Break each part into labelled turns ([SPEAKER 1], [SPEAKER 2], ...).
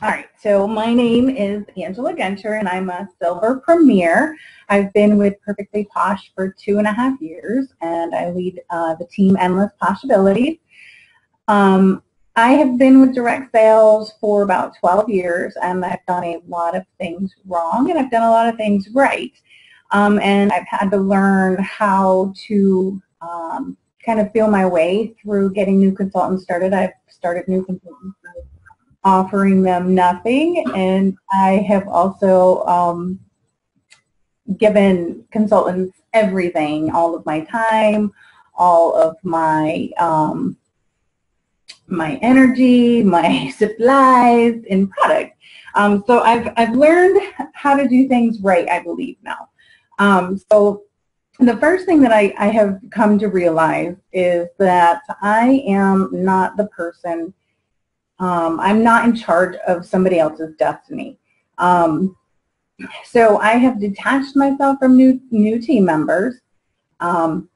[SPEAKER 1] All right, so my name is Angela Genscher, and I'm a Silver Premier. I've been with Perfectly Posh for 2.5 years, and I lead the team Endless Possibilities. I have been with direct sales for about 12 years, and I've done a lot of things wrong, and I've done a lot of things right. And I've had to learn how to kind of feel my way through getting new consultants started. I've started new consultants offering them nothing, and I have also given consultants everything, all of my time, all of my my energy, my supplies, and product. So I've learned how to do things right, I believe now. So the first thing that I have come to realize is that I am not the person. I'm not in charge of somebody else's destiny. So I have detached myself from new team members. And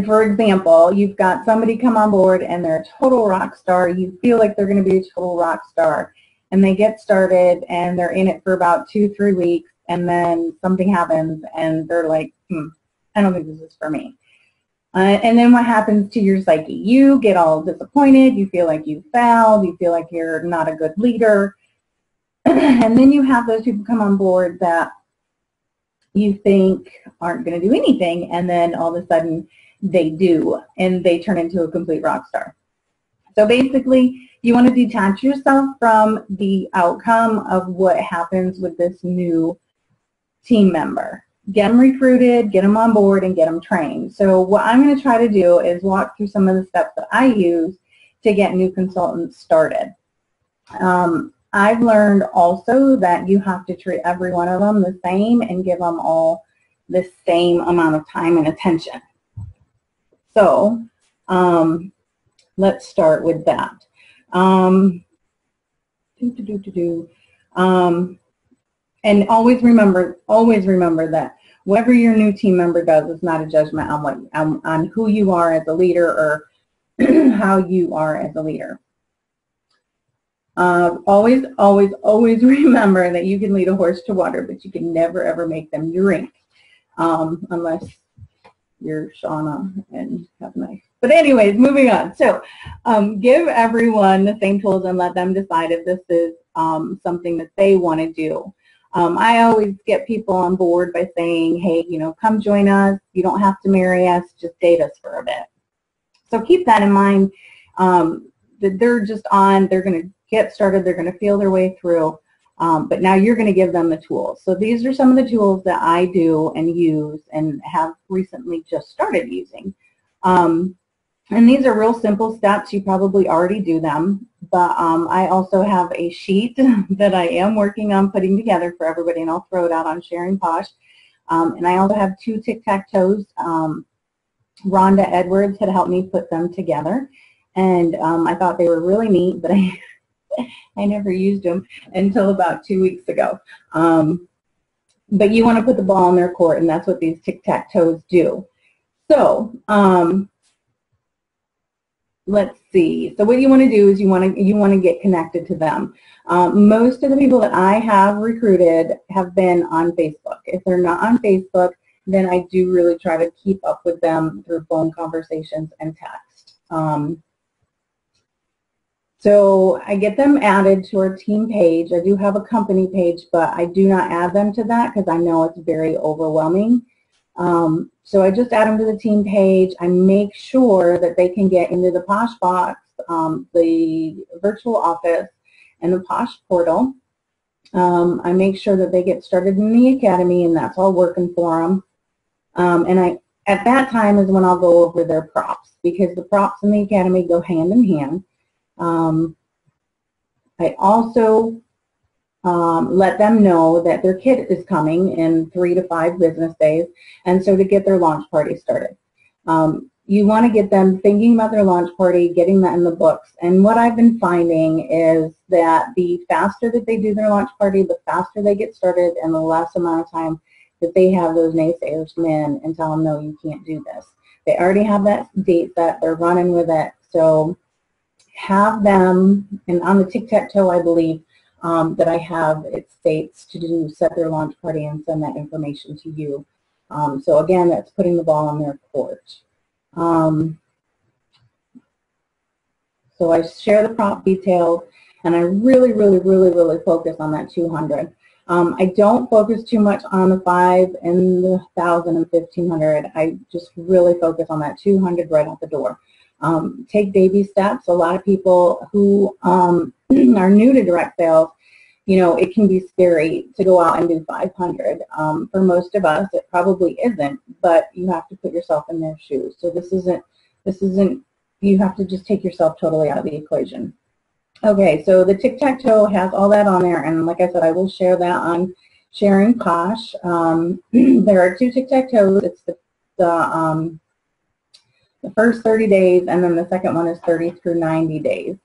[SPEAKER 1] for example, you've got somebody come on board and they're a total rock star. You feel like they're going to be a total rock star. And they get started and they're in it for about 2-3 weeks. And then something happens and they're like, I don't think this is for me. And then what happens to your psyche? You get all disappointed. You feel like you failed. You feel like you're not a good leader. And then you have those people come on board that you think aren't going to do anything. And then all of a sudden they do. And they turn into a complete rock star. So basically, you want to detach yourself from the outcome of what happens with this new team member. Get them recruited, get them on board, and get them trained. So what I'm going to try to do is walk through some of the steps that I use to get new consultants started. I've learned also that you have to treat every one of them the same and give them all the same amount of time and attention. So let's start with that. And always remember that whatever your new team member does is not a judgment on who you are as a leader or how you are as a leader. Always remember that you can lead a horse to water, but you can never ever make them drink, unless you're Shauna and have a knife. But anyways, moving on. So give everyone the same tools and let them decide if this is something that they want to do. I always get people on board by saying, hey, come join us. You don't have to marry us. Just date us for a bit. So keep that in mind, that they're just on. They're going to get started. They're going to feel their way through. But now you're going to give them the tools. So these are some of the tools that I do and use and have recently just started using. And these are real simple steps. You probably already do them. But I also have a sheet that I am working on putting together for everybody, and I'll throw it out on Sharing Posh. And I also have 2 tic-tac-toes. Rhonda Edwards had helped me put them together. And I thought they were really neat, but I never used them until about 2 weeks ago. But you want to put the ball in their court, and that's what these tic-tac-toes do. So let's see. So what you want to do is you want to get connected to them. Most of the people that I have recruited have been on Facebook. If they're not on Facebook, then I do really try to keep up with them through phone conversations and text. So I get them added to our team page. I do have a company page, but I do not add them to that because I know it's very overwhelming. So I just add them to the team page. I make sure that they can get into the Posh Box, the virtual office, and the Posh portal. I make sure that they get started in the academy, and that's all working for them. And at that time is when I'll go over their props, because the props in the academy go hand in hand. I also let them know that their kit is coming in 3 to 5 business days, and so to get their launch party started. You want to get them thinking about their launch party, getting that in the books. And what I've been finding is that the faster that they do their launch party, the faster they get started, and the less amount of time that they have those naysayers come in and tell them, no, you can't do this. They already have that date set. They're running with it. So have them, and on the tic-tac-toe, I believe, that I have, it states to set their launch party and send that information to you. So again, that's putting the ball in their court. So I share the prompt details, and I really, really, really, really focus on that 200. I don't focus too much on the 5 and the 1,000 and 1,500. I just really focus on that 200 right out the door. Take baby steps. A lot of people who are new to direct sales, you know, it can be scary to go out and do 500. For most of us, it probably isn't, but you have to put yourself in their shoes. So this isn't, you have to just take yourself totally out of the equation. Okay, so the tic-tac-toe has all that on there, and like I said, I will share that on Sharing Posh. There are 2 tic-tac-toes. It's the first 30 days, and then the second one is 30 through 90 days.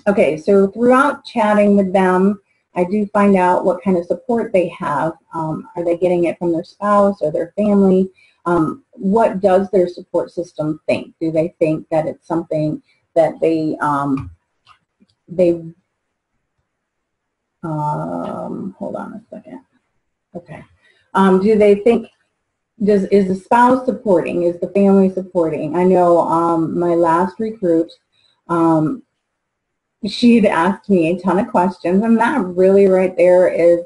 [SPEAKER 1] Okay, so throughout chatting with them, I do find out what kind of support they have. Are they getting it from their spouse or their family? What does their support system think? Do they think that it's something that they hold on a second. Okay. Do they think, is the spouse supporting? Is the family supporting? I know my last recruit, she'd asked me a ton of questions, and that really right there is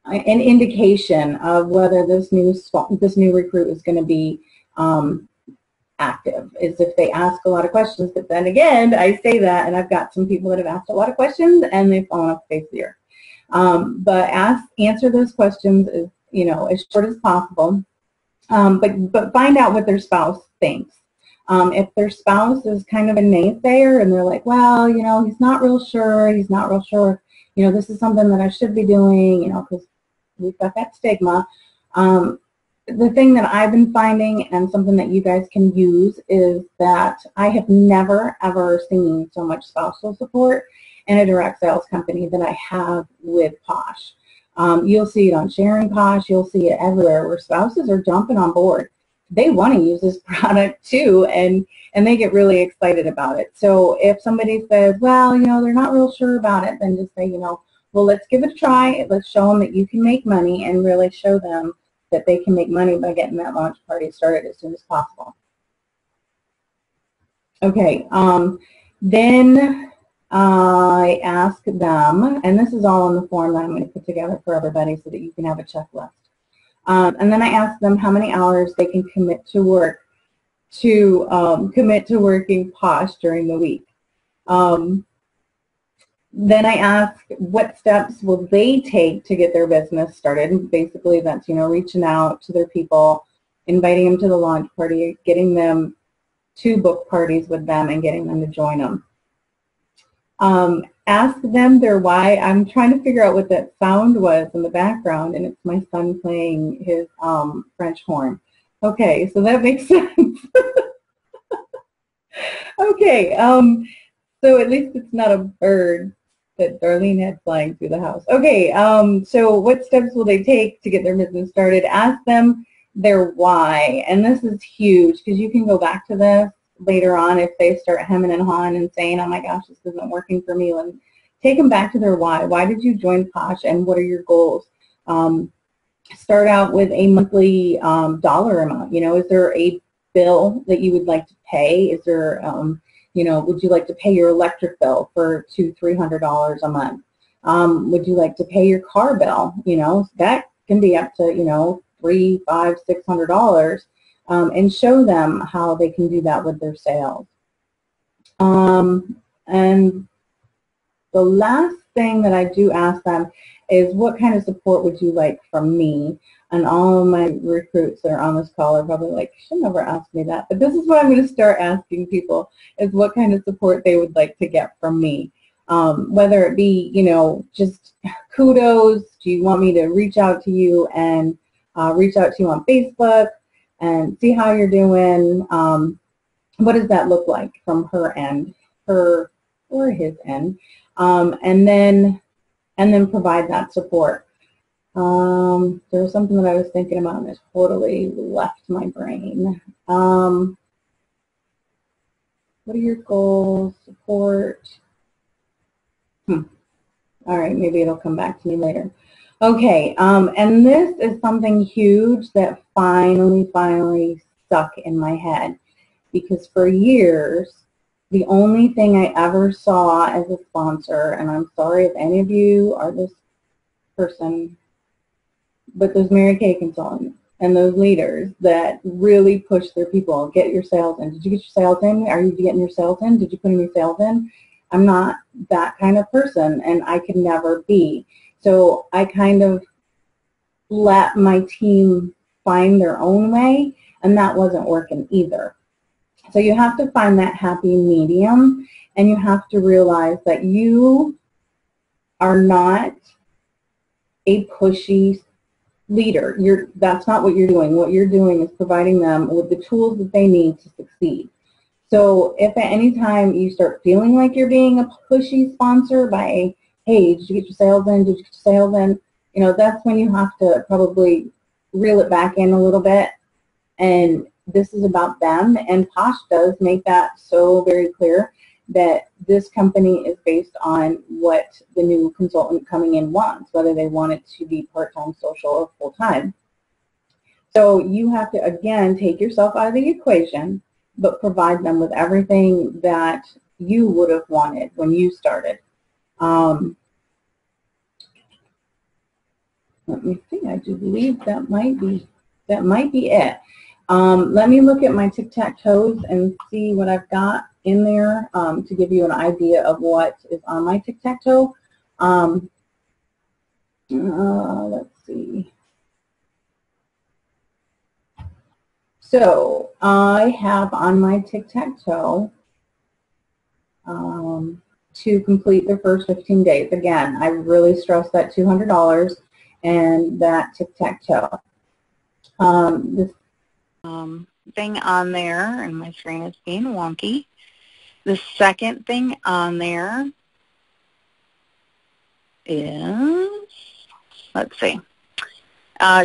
[SPEAKER 1] an indication of whether this new recruit is going to be active, is if they ask a lot of questions. But then again, I say that, and I've got some people that have asked a lot of questions, and they've fallen off the face of the earth. But answer those questions as, you know, as short as possible. But find out what their spouse thinks. If their spouse is kind of a naysayer and they're like, well, you know, he's not real sure, you know, this is something that I should be doing, you know, because we've got that stigma. The thing that I've been finding, and something that you guys can use, is that I have never, ever seen so much spousal support in a direct sales company that I have with Posh. You'll see it on Sharing Posh. You'll see it everywhere where spouses are jumping on board. They want to use this product too, and they get really excited about it. So if somebody says, well, you know, they're not real sure about it, then just say, you know, well, let's give it a try. Let's show them that you can make money, and really show them that they can make money by getting that launch party started as soon as possible. Okay, then I ask them, and this is all in the form that I'm going to put together for everybody so that you can have a checklist. And then I ask them how many hours they can commit to working Posh during the week. Then I ask what steps will they take to get their business started. Basically, that's, you know, reaching out to their people, inviting them to the launch party, getting them to book parties with them, and getting them to join them. Ask them their why. I'm trying to figure out what that sound was in the background, and it's my son playing his French horn. Okay, so that makes sense. Okay, so at least it's not a bird that Darlene had flying through the house. Okay, so what steps will they take to get their business started? Ask them their why, and this is huge because you can go back to this later on if they start hemming and hawing and saying, oh my gosh, this isn't working for me. And take them back to their why. Why did you join Posh, and what are your goals? Start out with a monthly dollar amount. You know, is there a bill that you would like to pay? Is there you know, would you like to pay your electric bill for $200-300 a month? Would you like to pay your car bill? You know, that can be up to, you know, $300, $500, $600, and show them how they can do that with their sales. And the last thing that I do ask them is, what kind of support would you like from me? And all of my recruits that are on this call are probably like, you should never ask me that. But this is what I'm going to start asking people, is what kind of support they would like to get from me. Whether it be, you know, just kudos. Do you want me to reach out to you and reach out to you on Facebook and see how you're doing? What does that look like from her end, her or his end? And then provide that support. There was something that I was thinking about and it totally left my brain. What are your goals? Support. All right, maybe it'll come back to me later. Okay, and this is something huge that finally stuck in my head, because for years, the only thing I ever saw as a sponsor, and I'm sorry if any of you are this person, but those Mary Kay consultants and those leaders that really push their people, get your sales in. Did you get your sales in? Are you getting your sales in? Did you put any sales in? I'm not that kind of person, and I could never be. So I kind of let my team find their own way, and that wasn't working either. So you have to find that happy medium, and you have to realize that you are not a pushy leader. That's not what you're doing. What you're doing is providing them with the tools that they need to succeed. So if at any time you start feeling like you're being a pushy sponsor by, hey, did you get your sales in? Did you get your sales in? You know, that's when you have to probably reel it back in a little bit. And this is about them. And Posh does make that so very clear that this company is based on what the new consultant coming in wants, whether they want it to be part-time, social, or full-time. So you have to, again, take yourself out of the equation, but provide them with everything that you would have wanted when you started. Let me see, I do believe that might be it. Let me look at my tic-tac-toes and see what I've got in there to give you an idea of what is on my tic-tac-toe. Let's see. So I have on my tic-tac-toe to complete the first 15 days. Again, I really stress that $200 and that tic-tac-toe. This thing on there, and my screen is being wonky. The second thing on there is, let's see,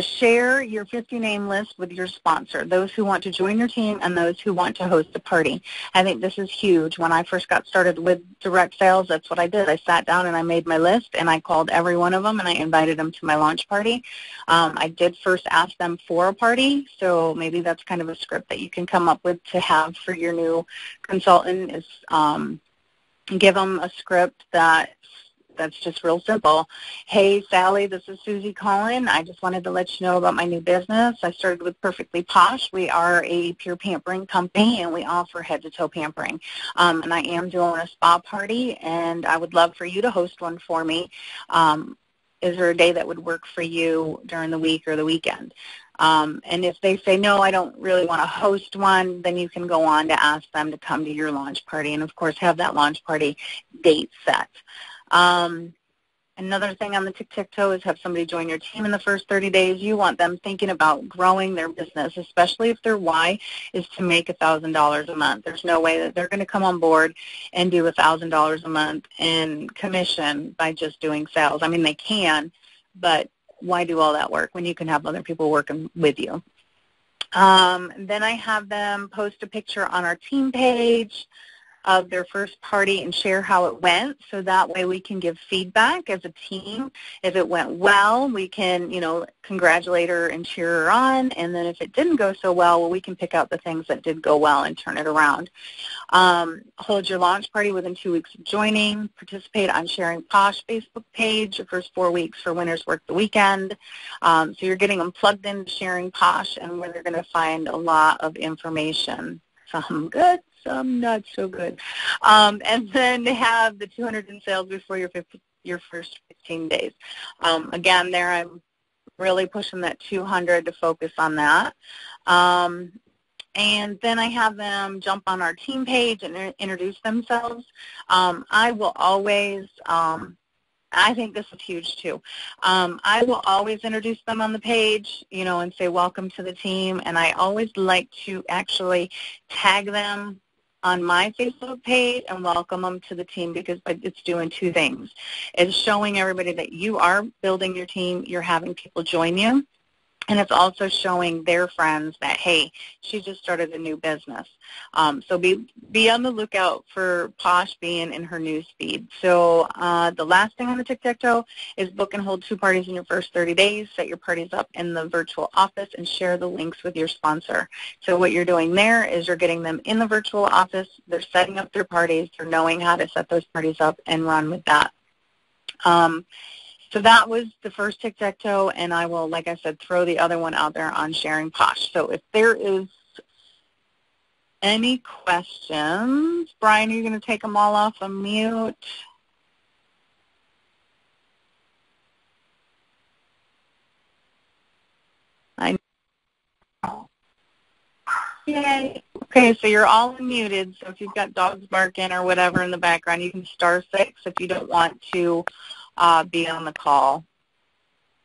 [SPEAKER 1] share your 50-name list with your sponsor, those who want to join your team and those who want to host a party. I think this is huge. When I first got started with direct sales, that's what I did. I sat down and I made my list, and I called every one of them, and I invited them to my launch party. I did first ask them for a party, so maybe that's kind of a script that you can come up with to have for your new consultant, is give them a script that's just real simple. Hey, Sally, this is Susie calling. I just wanted to let you know about my new business. I started with Perfectly Posh. We are a pure pampering company, and we offer head-to-toe pampering. And I am doing a spa party, and I would love for you to host one for me. Is there a day that would work for you during the week or the weekend? And if they say, no, I don't really want to host one, then you can go on to ask them to come to your launch party, and, of course, have that launch party date set. Another thing on the tic-tac-toe is have somebody join your team in the first 30 days. You want them thinking about growing their business, especially if their why is to make $1,000 a month. There's no way that they're going to come on board and do $1,000 a month in commission by just doing sales. I mean, they can, but why do all that work when you can have other people working with you? Then I have them post a picture on our team page of their first party and share how it went, so that way we can give feedback as a team. If it went well, we can, congratulate her and cheer her on, and then if it didn't go so well, we can pick out the things that did go well and turn it around. Hold your launch party within 2 weeks of joining. Participate on Sharing Posh Facebook page your first 4 weeks for Winners Work the Weekend. So you're getting them plugged into Sharing Posh, and where they're going to find a lot of information. Some good, some not so good. And then have the 200 in sales before your first 15 days. Again, there I'm really pushing that 200 to focus on that. And then I have them jump on our team page and introduce themselves. I will always, I think this is huge too. I will always introduce them on the page, and say welcome to the team. And I always like to actually tag them on my Facebook page and welcome them to the team, because it's doing two things. It's showing everybody that you are building your team, you're having people join you,
[SPEAKER 2] And it's also showing their friends that, hey, she just started a new business. So be on the lookout for Posh being in her news feed. So the last thing on the tic-tac-toe is book and hold 2 parties in your first 30 days. Set your parties up in the virtual office and share the links with your sponsor. So what you're doing there is you're getting them in the virtual office. They're setting up their parties. They're knowing how to set those parties up and run with that. So that was the first tic-tac-toe, and I will, like I said, throw the other one out there on sharing Posh. So if there is any questions, Brian, are you going to take them all off of mute? I know. Yay. Okay, so you're all unmuted, so if you've got dogs barking or whatever in the background, you can star 6 if you don't want to be on the call,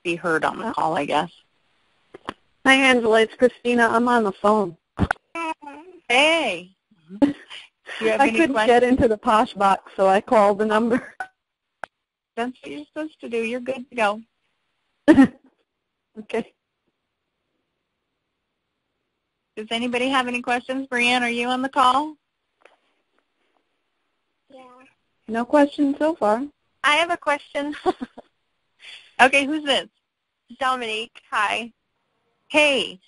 [SPEAKER 2] be heard on the call, I guess.
[SPEAKER 3] Hi, Angela. It's Christina. I'm on the phone.
[SPEAKER 2] Hey. Do you have
[SPEAKER 3] I
[SPEAKER 2] any
[SPEAKER 3] couldn't
[SPEAKER 2] questions?
[SPEAKER 3] get into the Posh box, so I called the number.
[SPEAKER 2] That's what you're supposed to do. You're good to go.
[SPEAKER 3] Okay.
[SPEAKER 2] Does anybody have any questions? Brianne, are you on the call?
[SPEAKER 4] Yeah.
[SPEAKER 3] No questions so far.
[SPEAKER 4] I have a question.
[SPEAKER 2] Okay, who's this?
[SPEAKER 4] Dominique, hi.
[SPEAKER 2] Hey.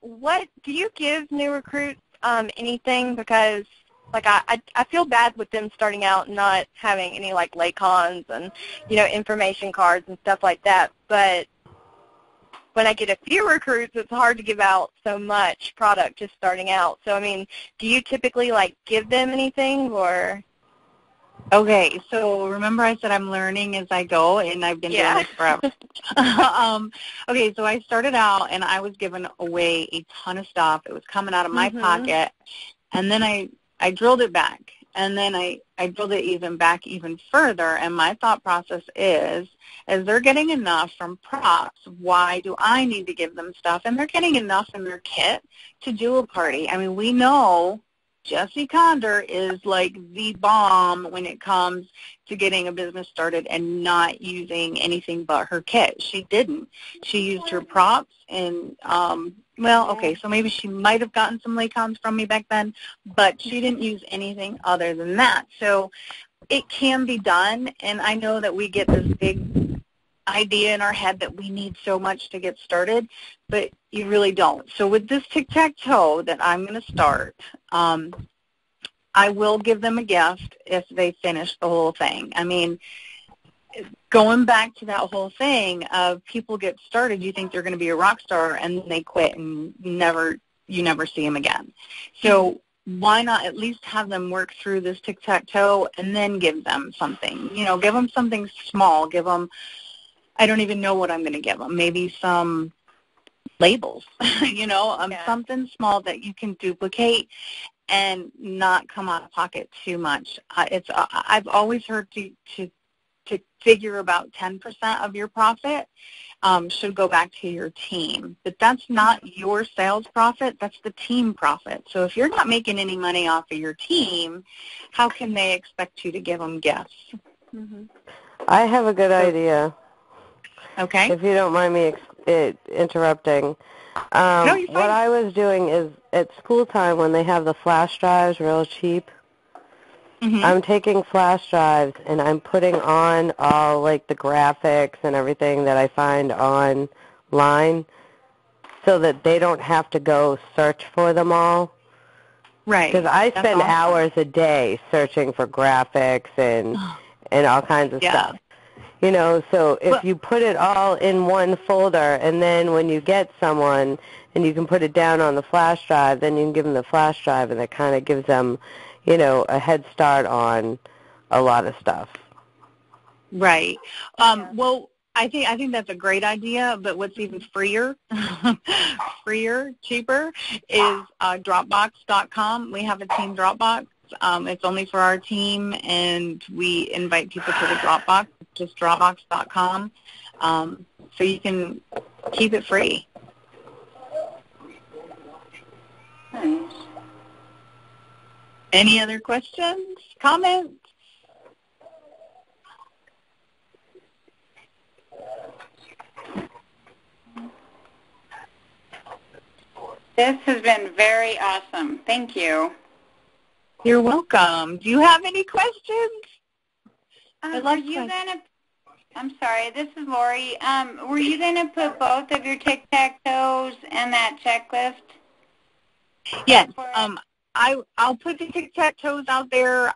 [SPEAKER 4] What do you give new recruits anything? Because like I feel bad with them starting out and not having any like Laycons and information cards and stuff like that. But when I get a few recruits, it's hard to give out so much product just starting out. So I mean, do you typically like give them anything or?
[SPEAKER 2] Okay, so remember I said I'm learning as I go, and I've been doing this forever. Okay, so I started out, and I was giving away a ton of stuff. It was coming out of my pocket, and then I drilled it back, and then I drilled it even further, and my thought process is, as they're getting enough from props, why do I need to give them stuff? And they're getting enough in their kit to do a party. I mean, we know Jessie Condor is like the bomb when it comes to getting a business started and not using anything but her kit. She didn't. She used her props and, well, okay, so maybe she might have gotten some Laycons from me back then, but she didn't use anything other than that. So it can be done, and I know that we get this big idea in our head that we need so much to get started, but you really don't. So with this tic-tac-toe that I'm going to start, I will give them a gift if they finish the whole thing. I mean, going back to that whole thing of people get started, you think they're going to be a rock star, and they quit and you never see them again. So why not at least have them work through this tic-tac-toe and then give them something? Give them something small. Give them, I don't even know what I'm going to give them. Maybe some labels, something small that you can duplicate and not come out of pocket too much. I've always heard to figure about 10% of your profit should go back to your team. But that's not your sales profit. That's the team profit. So if you're not making any money off of your team, how can they expect you to give them gifts?
[SPEAKER 5] I have a good idea.
[SPEAKER 2] Okay.
[SPEAKER 5] If you don't mind me interrupting.
[SPEAKER 2] No, you're fine.
[SPEAKER 5] What I was doing is at school time when they have the flash drives real cheap, I'm taking flash drives and I'm putting on all like the graphics and everything that I find online so that they don't have to go search for them all.
[SPEAKER 2] Right.
[SPEAKER 5] Because I spend hours a day searching for graphics and all kinds of stuff. So if you put it all in one folder, and then when you get someone and you can put it down on the flash drive, then you can give them the flash drive, and it kind of gives them, a head start on a lot of stuff.
[SPEAKER 2] Right. Well, I think that's a great idea, but what's even freer, cheaper, is Dropbox.com. We have a team Dropbox. It's only for our team, and we invite people to the Dropbox. It's just Dropbox.com, so you can keep it free. Nice. Any other questions, comments?
[SPEAKER 6] This has been very awesome. Thank you.
[SPEAKER 2] You're welcome. Do you have any questions?
[SPEAKER 6] I'm sorry, this is Lori. Were you going to put both of your tic-tac-toes and that checklist?
[SPEAKER 2] Yes. I'll put the tic-tac-toes out there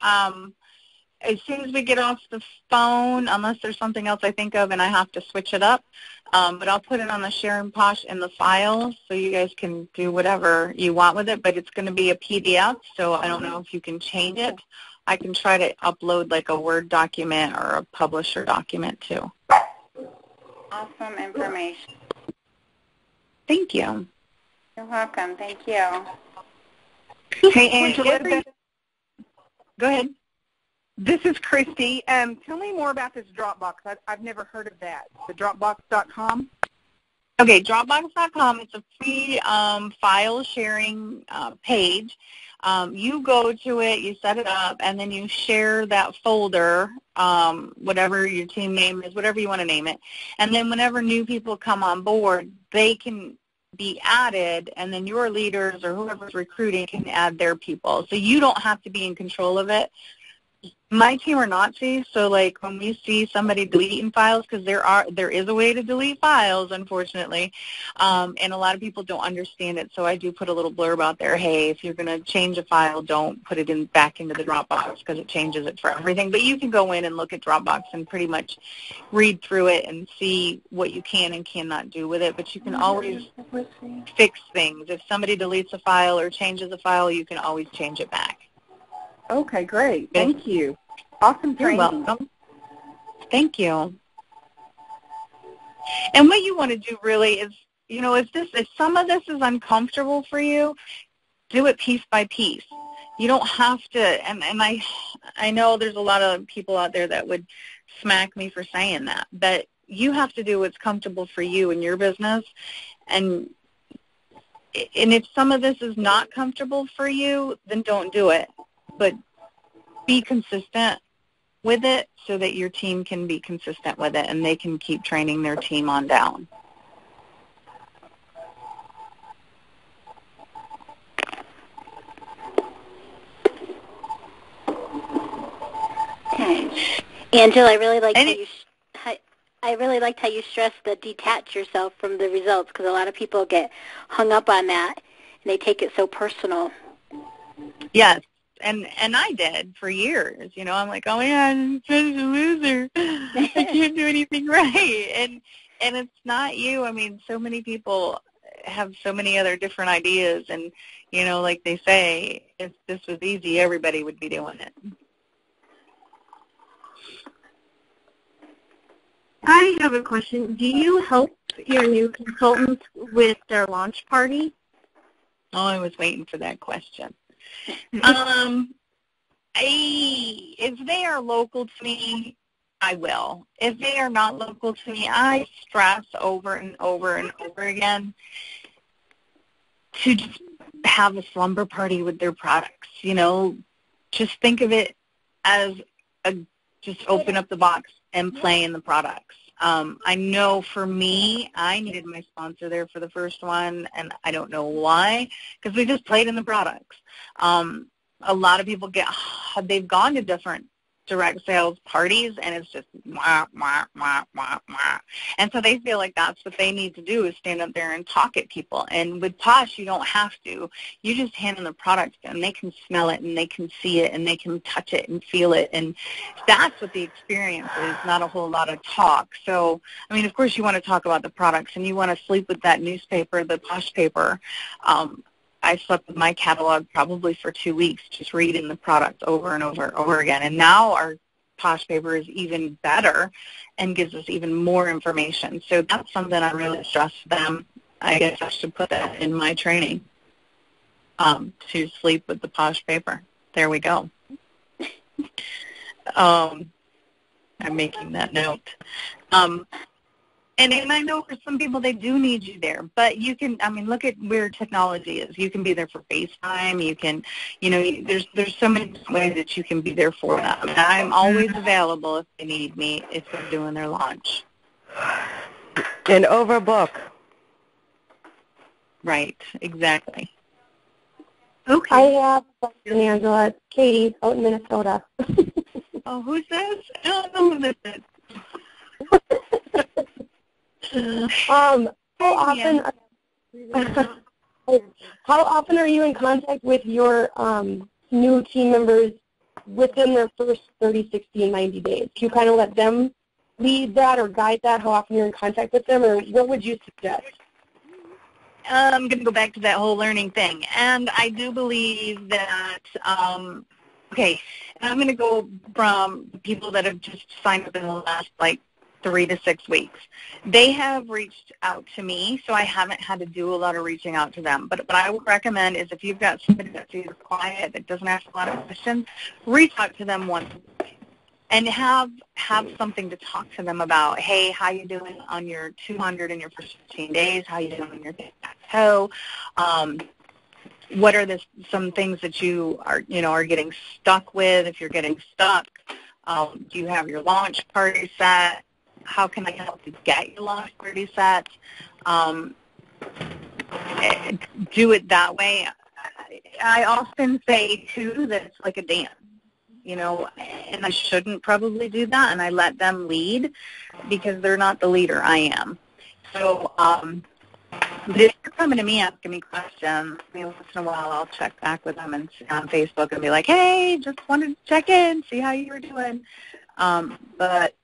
[SPEAKER 2] as soon as we get off the phone, unless there's something else I think of and I have to switch it up. But I'll put it on the Sharon Posh in the file so you guys can do whatever you want with it. But it's going to be a PDF, so I don't know if you can change it. I can try to upload like a Word document or a publisher document too.
[SPEAKER 6] Awesome information.
[SPEAKER 2] Thank you.
[SPEAKER 6] You're welcome. Thank you.
[SPEAKER 7] Hey, Angela.
[SPEAKER 2] Go ahead.
[SPEAKER 7] This is Christy. Tell me more about this Dropbox. I've never heard of that. The Dropbox.com?
[SPEAKER 2] Okay, Dropbox.com. It's a free file sharing page. You go to it, you set it up, and then you share that folder, whatever your team name is, whatever you want to name it. And then whenever new people come on board, they can be added, and then your leaders or whoever's recruiting can add their people. So you don't have to be in control of it. My team are Nazis, so like when we see somebody deleting files, because there is a way to delete files, unfortunately, and a lot of people don't understand it. So I do put a little blurb out there. Hey, if you're going to change a file, don't put it back into the Dropbox because it changes it for everything. But you can go in and look at Dropbox and pretty much read through it and see what you can and cannot do with it. But you can always fix things. If somebody deletes a file or changes a file, you can always change it back.
[SPEAKER 7] Okay, great. Thank you. Awesome training.
[SPEAKER 2] You're welcome. Thank you. And what you want to do really is, if some of this is uncomfortable for you, do it piece by piece. You don't have to, and I know there's a lot of people out there that would smack me for saying that, but you have to do what's comfortable for you in your business. And if some of this is not comfortable for you, then don't do it. But be consistent with it so that your team can be consistent with it and they can keep training their team on down.
[SPEAKER 8] Okay. Angela, I really liked how you stressed the detach yourself from the results, because a lot of people get hung up on that and they take it so personal.
[SPEAKER 2] Yes. And I did for years. I'm like, oh, yeah, I'm such a loser. I can't do anything right. And it's not you. I mean, so many people have so many other different ideas. And, like they say, if this was easy, everybody would be doing it.
[SPEAKER 3] I have a question. Do you help your new consultants with their launch party?
[SPEAKER 2] Oh, I was waiting for that question. If they are local to me, I will. If they are not local to me, I stress over and over and over again to just have a slumber party with their products. Just think of it as just open up the box and play in the products. I know for me, I needed my sponsor there for the first one, and I don't know why, because we just played in the products. A lot of people they've gone to different direct sales parties, and it's just wah, wah, wah, wah, wah. And so they feel like that's what they need to do is stand up there and talk at people. And with Posh, you don't have to. You just hand them the product, and they can smell it, and they can see it, and they can touch it and feel it. And that's what the experience is, not a whole lot of talk. So, I mean, of course, you want to talk about the products, and you want to sleep with that newspaper, the Posh paper. I slept with my catalog probably for 2 weeks, just reading the product over and over and over again. And now our Posh paper is even better and gives us even more information. So that's something I really stress them. I guess I should put that in my training, to sleep with the Posh paper. There we go. I'm making that note. And I know for some people they do need you there, but you can, look at where technology is. You can be there for FaceTime. You can, there's so many ways that you can be there for them. And I'm always available if they need me, if they're doing their launch.
[SPEAKER 5] And overbook.
[SPEAKER 2] Right, exactly.
[SPEAKER 3] Okay. I have a question, Angela. It's Katie out in Minnesota.
[SPEAKER 2] Oh, who's this? I don't know who this is.
[SPEAKER 3] How often are you in contact with your new team members within their first 30, 60, and 90 days? Do you kind of let them lead that or guide that, how often you're in contact with them, or what would you suggest?
[SPEAKER 2] I'm going to go back to that whole learning thing. And I do believe that, okay, and I'm going to go from people that have just signed up in the last, 3 to 6 weeks. They have reached out to me, so I haven't had to do a lot of reaching out to them. But what I would recommend is if you've got somebody that's either quiet, that doesn't ask a lot of questions, reach out to them once a week and have something to talk to them about. Hey, how you doing on your 200 in your first 15 days? How you doing on your plateau? What are some things that you are getting stuck with? If you're getting stuck, do you have your launch party set? How can I help you get your launch party set? Do it that way. I often say, too, that it's like a dance, and I shouldn't probably do that, and I let them lead because they're not the leader. I am. So but if you're coming to me asking me questions, once in a while I'll check back with them and on Facebook and be like, hey, just wanted to check in, see how you were doing. But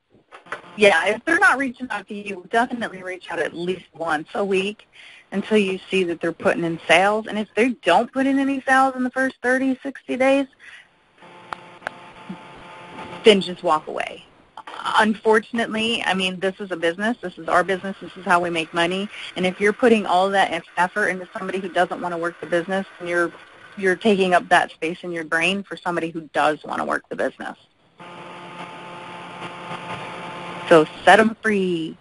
[SPEAKER 2] yeah, if they're not reaching out to you, definitely reach out at least once a week until you see that they're putting in sales. And if they don't put in any sales in the first 30, 60 days, then just walk away. Unfortunately, this is a business. This is our business. This is how we make money. And if you're putting all that effort into somebody who doesn't want to work the business, then you're taking up that space in your brain for somebody who does want to work the business. So set them free.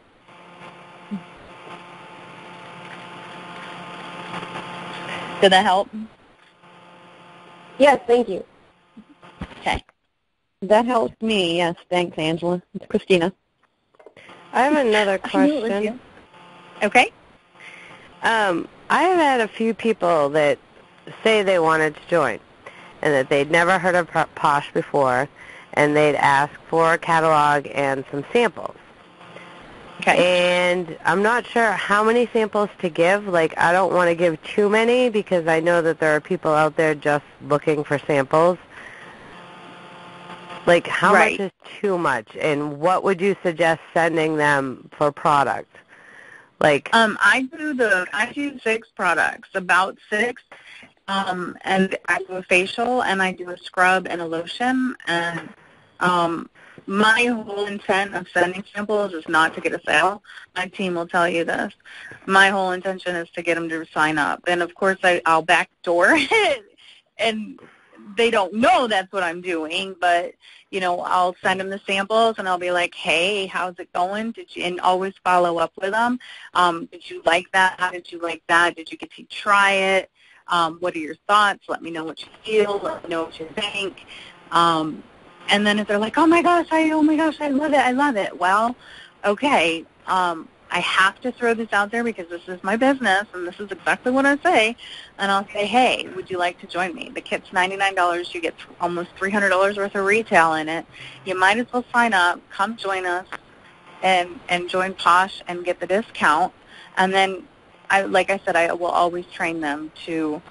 [SPEAKER 2] Did that help?
[SPEAKER 3] Yes, thank you.
[SPEAKER 2] Okay.
[SPEAKER 9] That helps me, yes. Thanks, Angela. It's Christina.
[SPEAKER 5] I have another question.
[SPEAKER 2] Okay.
[SPEAKER 5] I have had a few people that say they wanted to join and that they'd never heard of Posh before, and they'd ask for a catalog and some samples.
[SPEAKER 2] Okay.
[SPEAKER 5] And I'm not sure how many samples to give. I don't want to give too many because I know that there are people out there just looking for samples. How much is too much, and what would you suggest sending them for product?
[SPEAKER 2] I do 6 products, about 6, and I do a facial, and I do a scrub and a lotion, and my whole intent of sending samples is not to get a sale. My team will tell you this. My whole intention is to get them to sign up, and of course I'll backdoor it, and they don't know that's what I'm doing, but, I'll send them the samples, and I'll be like, hey, how's it going? And always follow up with them. Did you like that? How did you like that? Did you get to try it? What are your thoughts? Let me know what you feel. Let me know what you think. And then if they're like, oh my gosh, I love it. Well, okay, I have to throw this out there because this is my business, and this is exactly what I say. And I'll say, hey, would you like to join me? The kit's $99. You get almost $300 worth of retail in it. You might as well sign up, come join us, and join Posh and get the discount. And then, I will always train them to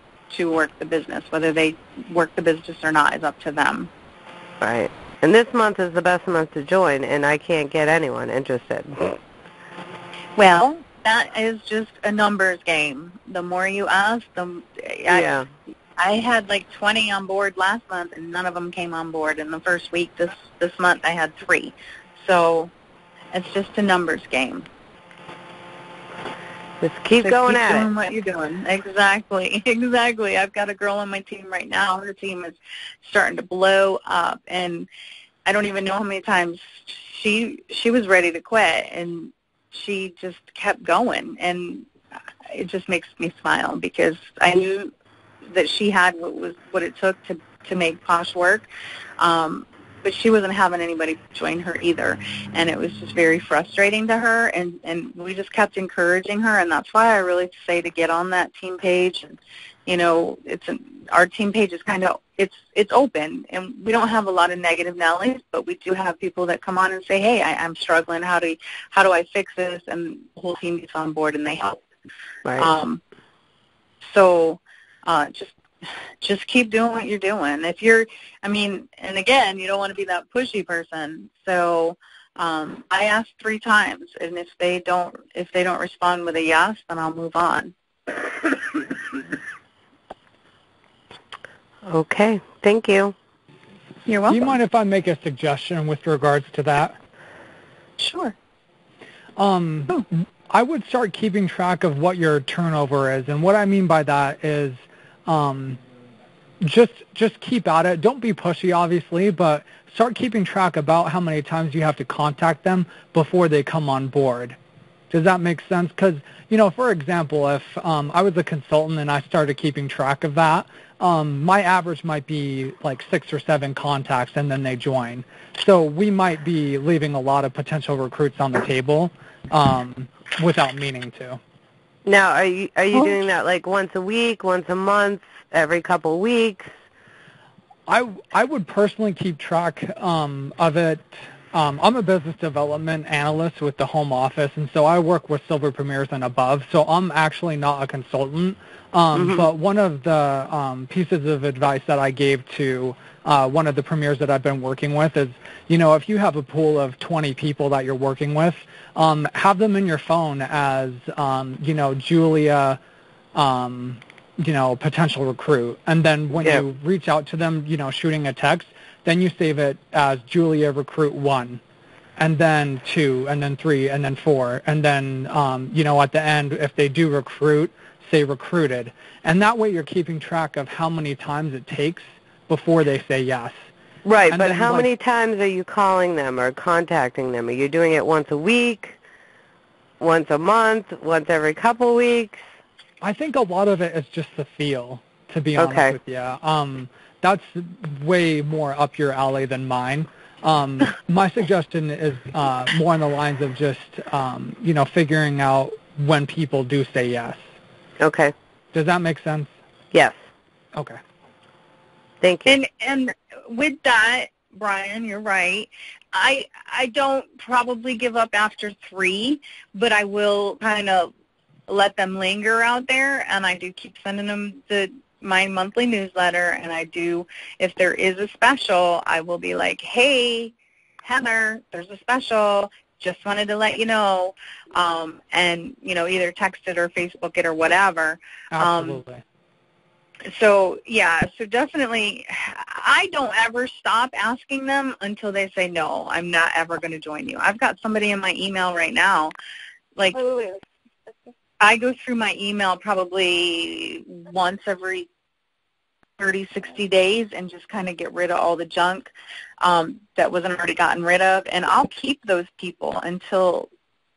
[SPEAKER 2] work the business. Whether they work the business or not is up to them.
[SPEAKER 5] Right. And this month is the best month to join, and I can't get anyone interested.
[SPEAKER 2] Well, that is just a numbers game. The more you ask, I had 20 on board last month, and none of them came on board. In the first week this month, I had 3. So it's just a numbers game.
[SPEAKER 5] Just keep going at it.
[SPEAKER 2] Keep doing what you're doing. Exactly. I've got a girl on my team right now. Her team is starting to blow up, and I don't even know how many times she was ready to quit, and she just kept going, and it just makes me smile because I knew that she had what it took to make Posh work. but she wasn't having anybody join her either, and it was just very frustrating to her, and we just kept encouraging her, and that's why I really say to get on that team page. And our team page is kind of, it's open, and we don't have a lot of negative Nellies, but we do have people that come on and say, hey, I'm struggling, how do I fix this, and the whole team gets on board and they help.
[SPEAKER 5] Right.
[SPEAKER 2] Just keep doing what you're doing. If you're, and again, you don't want to be that pushy person. So I ask 3 times, and if they don't respond with a yes, then I'll move on.
[SPEAKER 5] Okay, thank you.
[SPEAKER 2] You're welcome.
[SPEAKER 10] Do you mind if I make a suggestion with regards to that?
[SPEAKER 2] Sure.
[SPEAKER 10] I would start keeping track of what your turnover is, and what I mean by that is just keep at it. Don't be pushy, obviously, but start keeping track about how many times you have to contact them before they come on board. Does that make sense? Because, for example, if I was a consultant and I started keeping track of that, my average might be like 6 or 7 contacts, and then they join. So we might be leaving a lot of potential recruits on the table without meaning to.
[SPEAKER 5] Now, are you doing that like once a week, once a month, every couple weeks?
[SPEAKER 10] I would personally keep track of it. I'm a business development analyst with the home office, and so I work with silver premiers and above, so I'm actually not a consultant. But one of the pieces of advice that I gave to one of the premiers that I've been working with is, if you have a pool of 20 people that you're working with, have them in your phone as, Julia, potential recruit. And then when you reach out to them, shooting a text, then you save it as Julia recruit 1, and then 2, and then 3, and then 4. And then, at the end, if they do recruit, say recruited. And that way you're keeping track of how many times it takes before they say yes.
[SPEAKER 5] Right,
[SPEAKER 10] and
[SPEAKER 5] but how many times are you calling them or contacting them? Are you doing it once a week, once a month, once every couple weeks?
[SPEAKER 10] I think a lot of it is just the feel, to be honest with you. That's way more up your alley than mine. My suggestion is more on the lines of just, figuring out when people do say yes.
[SPEAKER 5] Okay.
[SPEAKER 10] Does that make sense?
[SPEAKER 5] Yes.
[SPEAKER 10] Okay.
[SPEAKER 5] Thank you.
[SPEAKER 2] And with that, Brian, you're right. I don't probably give up after 3, but I will kind of let them linger out there, and I do keep sending them my monthly newsletter, and I do, if there is a special, I will be like, hey, Heather, there's a special, just wanted to let you know, and, either text it or Facebook it or whatever.
[SPEAKER 10] Absolutely.
[SPEAKER 2] So definitely, I don't ever stop asking them until they say, no, I'm not ever going to join you. I've got somebody in my email right now, like, I go through my email probably once every 30, 60 days and just kind of get rid of all the junk that wasn't already gotten rid of, and I'll keep those people until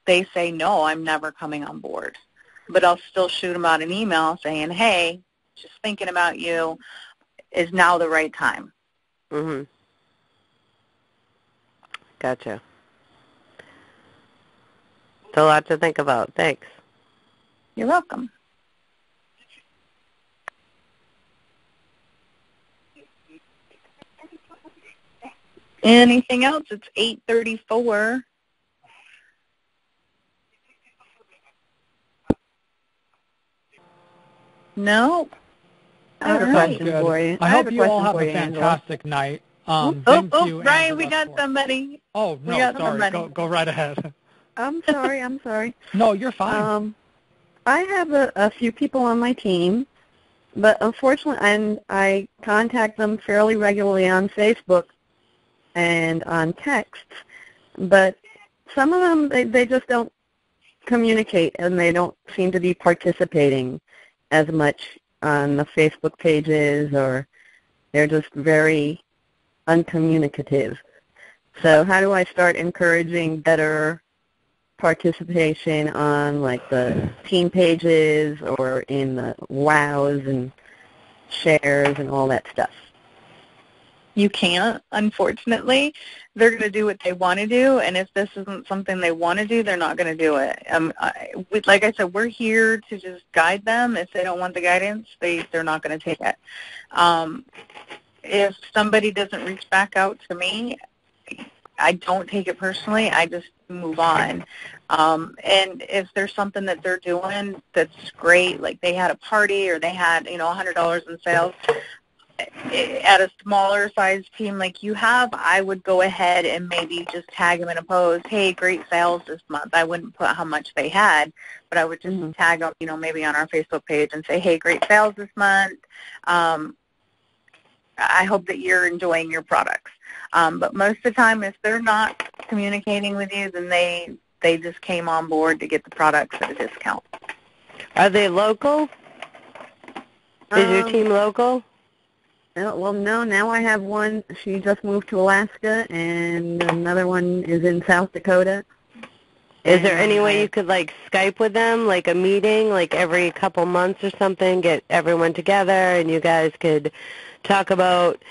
[SPEAKER 2] they say, no, I'm never coming on board. But I'll still shoot them out an email saying, hey, just thinking about you, is now the right time.
[SPEAKER 5] Mm-hmm. Gotcha. It's a lot to think about. Thanks.
[SPEAKER 2] You're welcome. Anything else? It's 8:34. No?
[SPEAKER 9] I have a question for you.
[SPEAKER 10] I hope you all have a fantastic night.
[SPEAKER 2] Brian, we got somebody.
[SPEAKER 10] Oh, no, sorry. Go right ahead.
[SPEAKER 9] I'm sorry.
[SPEAKER 10] No, you're fine.
[SPEAKER 9] I have a few people on my team, but unfortunately I contact them fairly regularly on Facebook and on text, but some of them, they just don't communicate, and they don't seem to be participating as much on the Facebook pages, or they're just very uncommunicative. So how do I start encouraging better participation on like the team pages or in the wows and shares and all that stuff?
[SPEAKER 2] you can't, unfortunately. They're going to do what they want to do, and if this isn't something they want to do, they're not going to do it. Like I said, we're here to just guide them. If they don't want the guidance, they're not going to take it. If somebody doesn't reach back out to me, I don't take it personally. I just move on. And if there's something that they're doing that's great, like they had a party or they had, $100 in sales, at a smaller size team like you have, I would go ahead and maybe just tag them in a post, hey, great sales this month. I wouldn't put how much they had, but I would just tag them, maybe on our Facebook page and say, hey, great sales this month. I hope that you're enjoying your products. But most of the time, if they're not communicating with you, then they just came on board to get the products at a discount.
[SPEAKER 5] Are they local? Is your team local?
[SPEAKER 9] Well, no, now I have one. She just moved to Alaska, and another one is in South Dakota.
[SPEAKER 5] Is there any way you could, like, Skype with them, like a meeting, like every couple months or something, get everyone together, and you guys could talk about,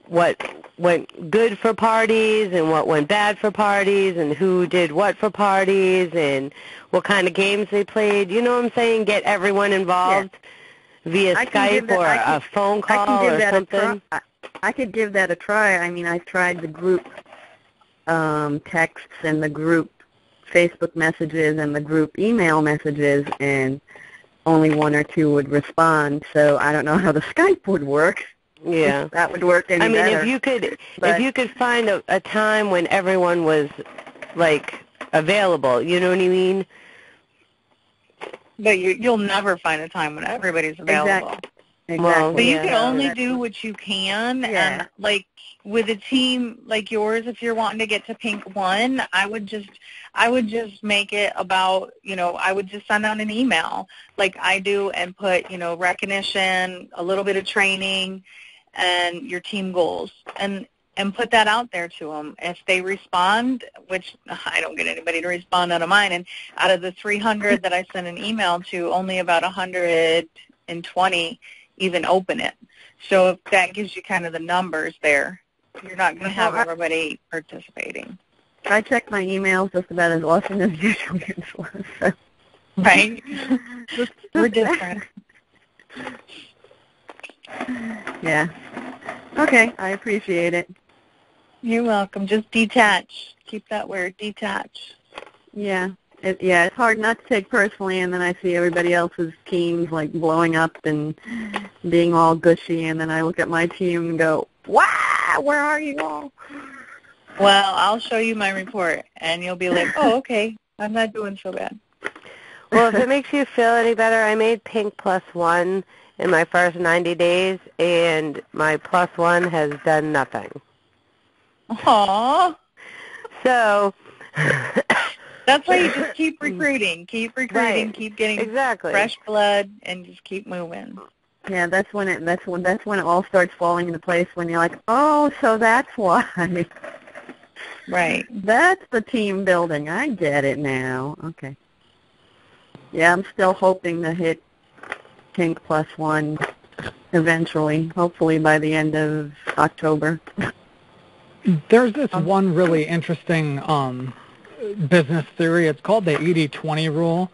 [SPEAKER 5] what went good for parties and what went bad for parties and who did what for parties and what kind of games they played? You know what I'm saying? Get everyone involved via Skype or a phone call or something?
[SPEAKER 9] I could give that a try. I mean, I've tried the group texts and the group Facebook messages and the group email messages, and only one or two would respond. So I don't know how the Skype would work.
[SPEAKER 5] Yeah,
[SPEAKER 9] if that would work any better.
[SPEAKER 5] If you could find a time when everyone was like available, you know what I mean?
[SPEAKER 2] But you'll never find a time when everybody's available.
[SPEAKER 9] Exactly.
[SPEAKER 5] Well,
[SPEAKER 2] but you can only do what you can, and like with a team like yours, if you're wanting to get to Pink 1, I would just make it about, I would just send out an email like I do and put, recognition, a little bit of training, and your team goals, and put that out there to them. If they respond, which I don't get anybody to respond out of mine, and out of the 300 that I send an email to, only about 120 even open it. So if that gives you kind of the numbers there, you're not going to have everybody participating.
[SPEAKER 9] I check my emails just about as often as usual. So.
[SPEAKER 2] Right? We're different.
[SPEAKER 9] Yeah. Okay, I appreciate it.
[SPEAKER 2] You're welcome. Just detach. Keep that word, detach.
[SPEAKER 9] Yeah. It's hard not to take personally, and then I see everybody else's teams like blowing up and being all gushy, and then I look at my team and go, wow, where are you all?
[SPEAKER 2] Well, I'll show you my report, and you'll be like, oh, okay, I'm not doing so bad.
[SPEAKER 5] Well, if it makes you feel any better, I made Pink +1 in my first 90 days, and my +1 has done nothing.
[SPEAKER 2] Aww.
[SPEAKER 5] So
[SPEAKER 2] that's why you just keep recruiting, keep getting fresh blood, and just keep moving.
[SPEAKER 9] Yeah, that's when it all starts falling into place, when you're like, oh, so that's why.
[SPEAKER 2] Right.
[SPEAKER 9] That's the team building. I get it now. Okay. Yeah, I'm still hoping to hit Pink +1 eventually, hopefully by the end of October.
[SPEAKER 10] There's this one really interesting business theory. It's called the 80-20 rule,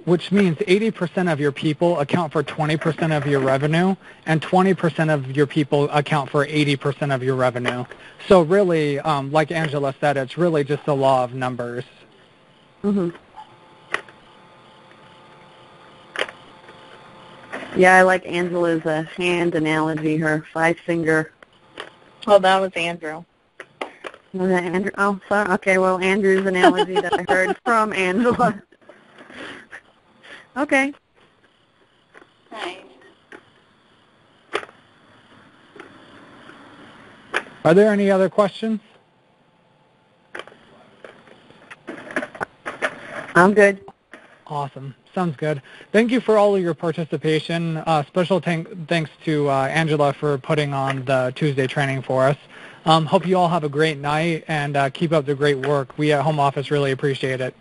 [SPEAKER 10] which means 80% of your people account for 20% of your revenue, and 20% of your people account for 80% of your revenue. So really, like Angela said, it's really just a law of numbers.
[SPEAKER 9] Mhm. Yeah, I like Angela's hand analogy, her 5-finger.
[SPEAKER 2] Oh, that was Andrew.
[SPEAKER 9] Was that Andrew? Oh, sorry. Okay, well, Andrew's analogy that I heard from Angela. Okay.
[SPEAKER 6] Nice.
[SPEAKER 10] Are there any other questions?
[SPEAKER 9] I'm good.
[SPEAKER 10] Awesome. Sounds good. Thank you for all of your participation. Special thanks to Angela for putting on the Tuesday training for us. Hope you all have a great night, and keep up the great work. We at Home Office really appreciate it.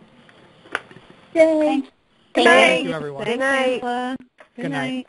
[SPEAKER 9] Yay.
[SPEAKER 6] Thanks.
[SPEAKER 5] Good night.
[SPEAKER 10] Thank you, everyone.
[SPEAKER 5] Good night.
[SPEAKER 9] Angela.
[SPEAKER 10] Good night.